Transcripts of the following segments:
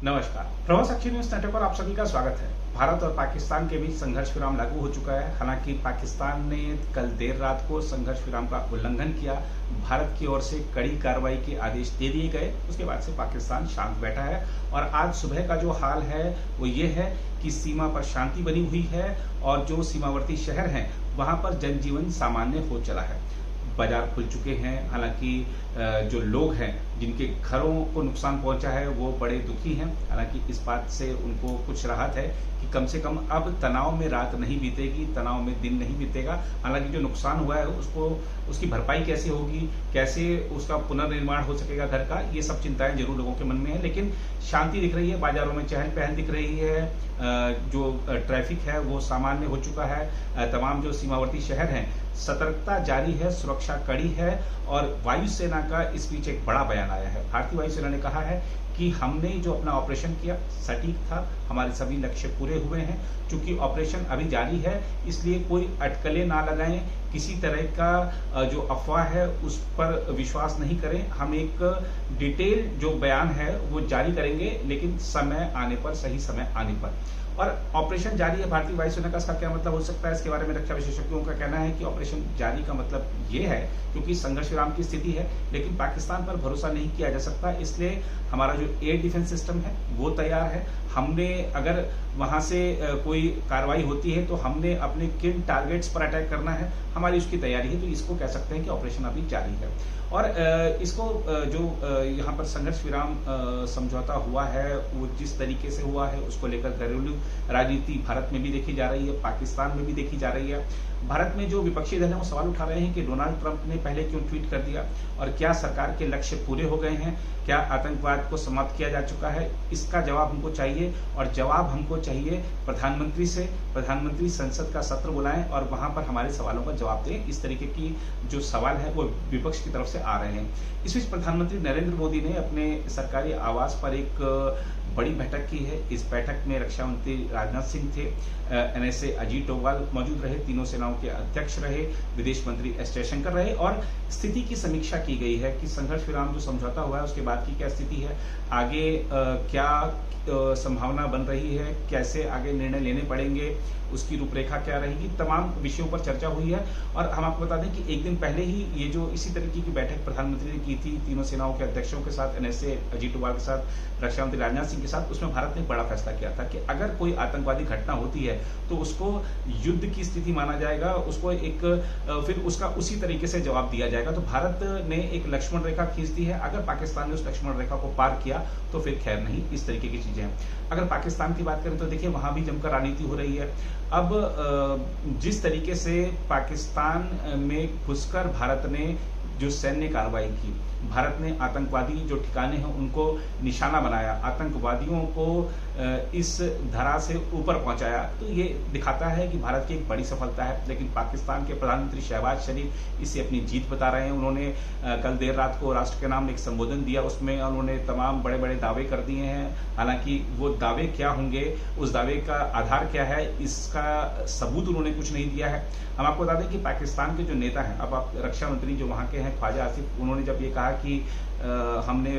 नमस्कार। प्रवास साक्षी news network पर आप सभी का स्वागत है। भारत और पाकिस्तान के बीच संघर्ष विराम लागू हो चुका है। हालांकि पाकिस्तान ने कल देर रात को संघर्ष विराम का उल्लंघन किया। भारत की ओर से कड़ी कार्रवाई के आदेश दे दिए गए। उसके बाद से पाकिस्तान शांत बैठा है और आज सुबह का जो हाल है वो ये है कि सीमा पर शांति बनी हुई है और जो सीमावर्ती शहर हैं वहां पर जनजीवन सामान्य हो चला है। बाजार खुल चुके हैं। हालांकि जो लोग हैं जिनके घरों को नुकसान पहुंचा है वो बड़े दुखी हैं। हालांकि इस बात से उनको कुछ राहत है कि कम से कम अब तनाव में रात नहीं बीतेगी, तनाव में दिन नहीं बीतेगा। हालांकि जो नुकसान हुआ है उसकी भरपाई कैसे होगी, कैसे उसका पुनर्निर्माण हो सकेगा घर का, ये सब चिंताएं जरूर लोगों के मन में है। लेकिन शांति दिख रही है, बाजारों में चहल पहल दिख रही है। जो ट्रैफिक है वो सामान्य हो चुका है। तमाम जो सीमावर्ती शहर हैं सतर्कता जारी है, सुरक्षा कड़ी है और वायुसेना का इस बीच एक बड़ा बयान आया है। भारतीय वायुसेना ने कहा है कि हमने जो अपना ऑपरेशन किया सटीक था, हमारे सभी लक्ष्य पूरे हुए हैं। चूंकि ऑपरेशन अभी जारी है इसलिए कोई अटकलें ना लगाएं, किसी तरह का जो अफवाह है उस पर विश्वास नहीं करें। हम एक डिटेल जो बयान है वो जारी करेंगे, लेकिन समय आने पर, सही समय आने पर। और ऑपरेशन जारी है भारतीय वायुसेना का, इसका क्या मतलब हो सकता है, इसके बारे में रक्षा विशेषज्ञों का कहना है कि ऑपरेशन जारी का मतलब ये है क्योंकि संघर्ष विराम की स्थिति है, लेकिन पाकिस्तान पर भरोसा नहीं किया जा सकता। इसलिए हमारा जो एयर डिफेंस सिस्टम है वो तैयार है। हमने अगर वहां से कोई कार्रवाई होती है तो हमने अपने किन टारगेट्स पर अटैक करना है, हमारी उसकी तैयारी है। तो इसको कह सकते हैं कि ऑपरेशन अभी जारी है। और इसको जो यहाँ पर संघर्ष विराम समझौता हुआ है वो जिस तरीके से हुआ है उसको लेकर घरेलू राजनीति भारत में भी देखी जा रही है, पाकिस्तान में भी देखी जा रही है। भारत में जो विपक्षी दल है वो सवाल उठा रहे हैं कि डोनाल्ड ट्रंप ने पहले क्यों ट्वीट कर दिया और क्या सरकार के लक्ष्य पूरे हो गए हैं, क्या आतंकवाद को समाप्त किया जा चुका है। इसका जवाब हमको चाहिए और जवाब हमको चाहिए प्रधानमंत्री से। प्रधानमंत्री संसद का सत्र बुलाएं और वहां पर हमारे सवालों का जवाब दें। इस तरीके की जो सवाल है वो विपक्ष की तरफ से आ रहे हैं। इस बीच प्रधानमंत्री नरेंद्र मोदी ने अपने सरकारी आवास पर एक बड़ी बैठक की है। इस बैठक में रक्षा मंत्री राजनाथ सिंह थे, एनएसए अजीत डोभाल मौजूद रहे, तीनों सेनाओं के अध्यक्ष रहे, विदेश मंत्री एस जयशंकर रहे और स्थिति की समीक्षा की गई है कि संघर्ष विराम जो समझौता हुआ है उसके बाद की क्या स्थिति है, आगे क्या संभावना बन रही है, कैसे आगे निर्णय लेने पड़ेंगे, उसकी रूपरेखा क्या रहेगी, तमाम विषयों पर चर्चा हुई है। और हम आपको बता दें कि एक दिन पहले ही ये जो इसी तरीके की बैठक प्रधानमंत्री ने की थी तीनों सेनाओं के अध्यक्षों के साथ, एनएसए अजीत डोभाल के साथ, रक्षा मंत्री राजनाथ सिंह के साथ, उसमें भारत ने एक बड़ा फैसला किया था कि अगर कोई आतंकवादी घटना होती है तो उसको युद्ध की स्थिति माना जाएगा, उसको एक फिर उसका उसी तरीके से जवाब दिया जाएगा। तो भारत ने एक लक्ष्मण रेखा खींच दी है। अगर पाकिस्तान ने उस लक्ष्मण रेखा को पार किया तो फिर खैर नहीं, इस तरीके की चीजें हैं। अगर पाकिस्तान की बात करें तो देखिए वहां भी जमकर राजनीति हो रही है। अब जिस तरीके से पाकिस्तान में घुसकर भारत ने जो सैन्य कार्रवाई की, भारत ने आतंकवादी जो ठिकाने हैं उनको निशाना बनाया, आतंकवादियों को इस धरा से ऊपर पहुंचाया, तो ये दिखाता है कि भारत की एक बड़ी सफलता है। लेकिन पाकिस्तान के प्रधानमंत्री शहबाज शरीफ इसे अपनी जीत बता रहे हैं। उन्होंने कल देर रात को राष्ट्र के नाम एक संबोधन दिया, उसमें उन्होंने तमाम बड़े बड़े दावे कर दिए हैं। हालांकि वो दावे क्या होंगे, उस दावे का आधार क्या है, इसका सबूत उन्होंने कुछ नहीं दिया है। हम आपको बता दें कि पाकिस्तान के जो नेता हैं, अब आप रक्षा मंत्री जो वहां के हैं ख्वाजा आसिफ, उन्होंने जब ये कहा कि हमने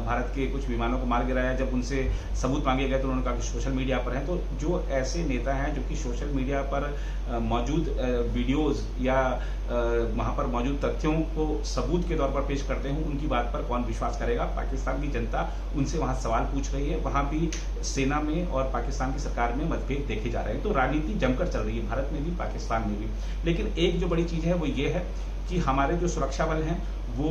भारत के कुछ विमानों को मार गिराया, जब उनसे सबूत मांगे गए तो उन्होंने कहा कि सोशल मीडिया पर हैं। तो जो ऐसे नेता हैं जो कि सोशल मीडिया पर मौजूद वीडियोस या वहां पर मौजूद तथ्यों को सबूत के तौर पर पेश करते हैं, उनकी बात पर कौन विश्वास करेगा। पाकिस्तान की जनता उनसे वहां सवाल पूछ रही है। वहां भी सेना में और पाकिस्तान की सरकार में मतभेद देखे जा रहे हैं। तो राजनीति जमकर चल रही है भारत में भी, पाकिस्तान में भी। लेकिन एक जो बड़ी चीज है वो ये है कि हमारे जो सुरक्षा बल हैं वो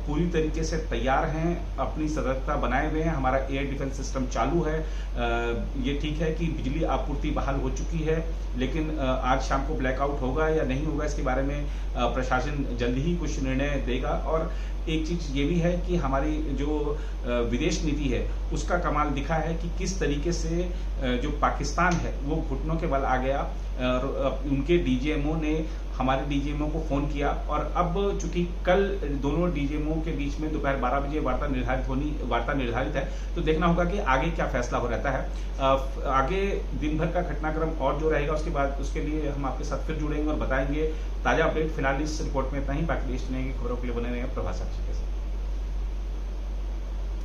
पूरी तरीके से तैयार हैं, अपनी सतर्कता बनाए हुए हैं। हमारा एयर डिफेंस सिस्टम चालू है। ये ठीक है कि बिजली आपूर्ति बहाल हो चुकी है, लेकिन आज शाम को ब्लैकआउट होगा या नहीं होगा इसके बारे में प्रशासन जल्दी ही कुछ निर्णय देगा। और एक चीज ये भी है कि हमारी जो विदेश नीति है उसका कमाल दिखा है कि किस तरीके से जो पाकिस्तान है वो घुटनों के बल आ गया। उनके डीजीएमओ ने हमारे डीजीएमओ को फोन किया और अब चूंकि कल दोनों डीजीएमओ के बीच में दोपहर 12 बजे वार्ता निर्धारित है, तो देखना होगा कि आगे क्या फैसला हो रहता है। आगे दिन भर का घटनाक्रम और जो रहेगा उसके बाद उसके लिए हम आपके साथ फिर जुड़ेंगे और बताएंगे ताजा अपडेट। फिलहाल इस रिपोर्ट में इतना ही, बाकी देश दुनिया की खबरों के लिए बने रहें प्रभास साक्षी के साथ।